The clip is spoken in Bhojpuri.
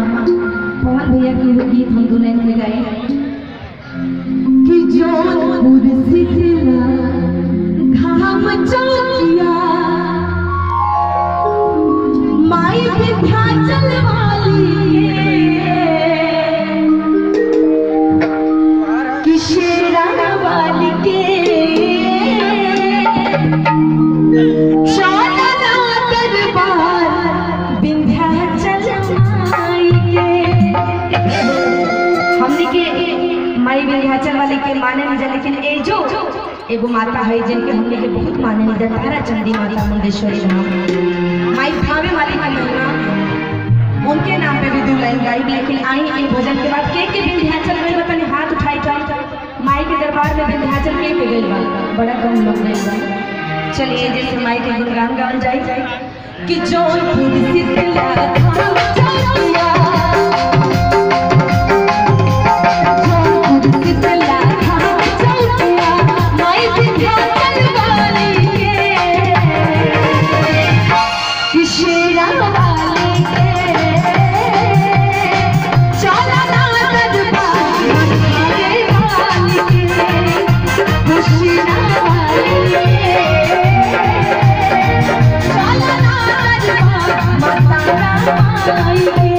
भैया की गीत हम दुल्हन के गाए कि जौनपुर सिखला घाम चौकिया माई विंध्याचल वाली कि शेरा वाली के माई विंध्याचल वाली के माने नहीं जा, लेकिन ए जो एगो माता है जिनके हमने के बहुत माने नहीं जा, तारा चंदी माता मुंडेश्वरी नाम माई थावे वाली की महिमा, उनके नाम पे भी दो लाइन गाई। लेकिन आई ए भजन के बाद के विंध्याचल में बताने हाथ उठाई माई के दरबार में विंध्याचल के गई बा, बड़ा कम लोग गई बा। चलिए जैसे माई के गुणगान गान जाए कि जौनपुर सिखला Bye.